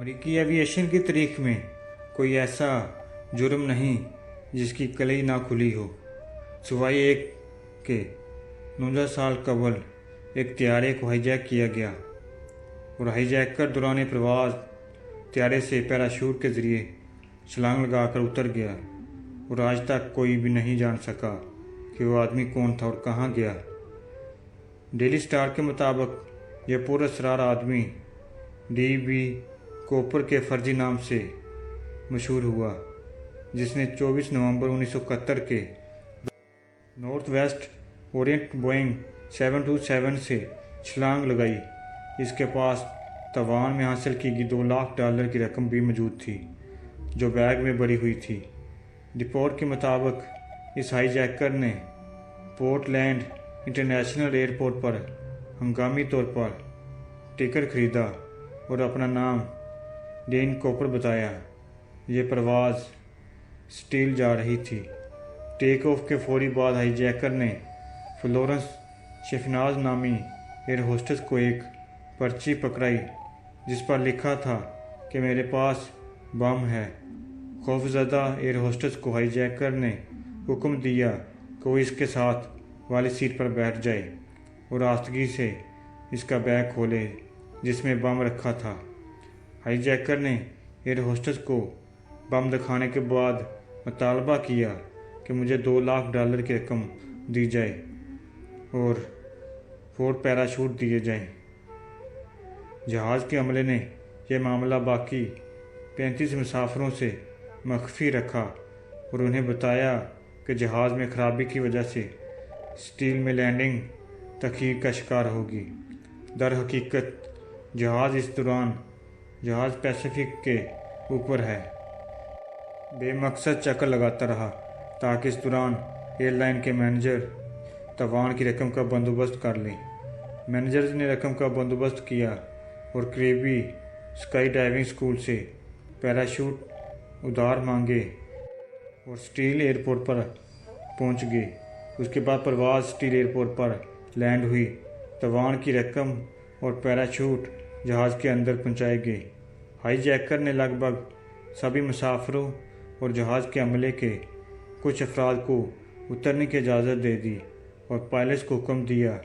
امریکی ایوییشن کی تاریخ میں کوئی ایسا جرم نہیں جس کی کلئی نہ کھلی ہو، سوائے ایک کہ 49 سال قبل ایک طیارے کو ہائی جیک کیا گیا اور ہائی جیکر دوران پرواز طیارے سے پیراشوٹ کے ذریعے چھلانگ لگا کر اتر گیا اور آج تک کوئی بھی نہیں جان سکا کہ وہ آدمی کون تھا اور کہاں گیا۔ ڈیلی اسٹار کے مطابق یہ پراسرار آدمی ڈی بی کوپر کے فرضی نام سے مشہور ہوا، جس نے 24 نومبر 1971 کے نارتھ ویسٹ اورینٹ بوئنگ 727 سے چھلانگ لگائی۔ اس کے پاس تائیوان میں حاصل کی گئی $2 لاکھ کی رقم بھی موجود تھی جو بیگ میں بھری ہوئی تھی۔ رپورٹ کے مطابق اس ہائی جیکر نے پورٹ لینڈ انٹرنیشنل ایئرپورٹ پر ہنگامی طور پر ٹکٹ خریدا اور اپنا نام ڈین کوپر بتایا۔ یہ پرواز سیٹل جا رہی تھی۔ ٹیک آف کے فوری بعد ہائی جیکر نے فلورنس شفناز نامی ایئر ہوسٹس کو ایک پرچی پکڑائی جس پر لکھا تھا کہ میرے پاس بم ہے۔ خوفزدہ ایئر ہوسٹس کو ہائی جیکر نے حکم دیا کہ وہ اس کے ساتھ والی سیٹ پر بیٹھ جائے اور آستگی سے اس کا بیگ کھولے جس میں بم رکھا تھا۔ ہائی جیکر نے ایئر ہوسٹس کو بم دکھانے کے بعد مطالبہ کیا کہ مجھے $2 لاکھ کی رقم دی جائے اور فوری پیراشوٹ دیے جائیں۔ جہاز کے عملے نے یہ معاملہ باقی 35 مسافروں سے مخفی رکھا اور انہیں بتایا کہ جہاز میں خرابی کی وجہ سے سیٹل میں لینڈنگ تاخیر کا شکار ہوگی۔ در حقیقت جہاز پیسیفک کے اوپر ہے۔ بے مقصد چکر لگاتا رہا تاکہ اس دوران ایئر لائن کے مینیجر تائیوان کی رقم کا بندوبست کر لیں۔ مینیجرز نے رقم کا بندوبست کیا اور قریبی اسکائی ڈائیونگ اسکول سے پیراشوٹ ادھار مانگے اور سیٹل ایئرپورٹ پر پہنچ گئے۔ اس کے بعد پرواز سیٹل ایئرپورٹ پر لینڈ ہوئی۔ تائیوان کی رقم اور پیراشوٹ جہاز کے اندر پہنچائے گئے۔ ہائی جیکر نے لگ بھگ سبھی مسافروں اور جہاز کے عملے کے کچھ افراد کو اترنے کی اجازت دے دی اور پائلٹس کو حکم دیا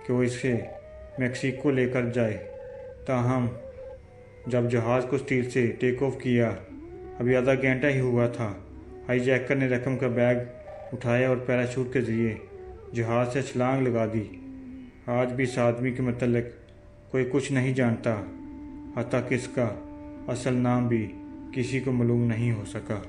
کہ وہ اسے میکسیکو لے کر جائے۔ تاہم جب جہاز کو سیٹل سے ٹیک آف کیا ابھی آدھا گھنٹہ ہی ہوا تھا، ہائی جیکر نے رقم کا بیگ اٹھایا اور پیراشوٹ کے ذریعے جہاز سے چھلانگ لگا دی۔ آج بھی اس آدمی کے متعلق کوئی کچھ نہیں جانتا، حتیٰ کہ اس کا اصل نام بھی کسی کو معلوم نہیں ہو سکا۔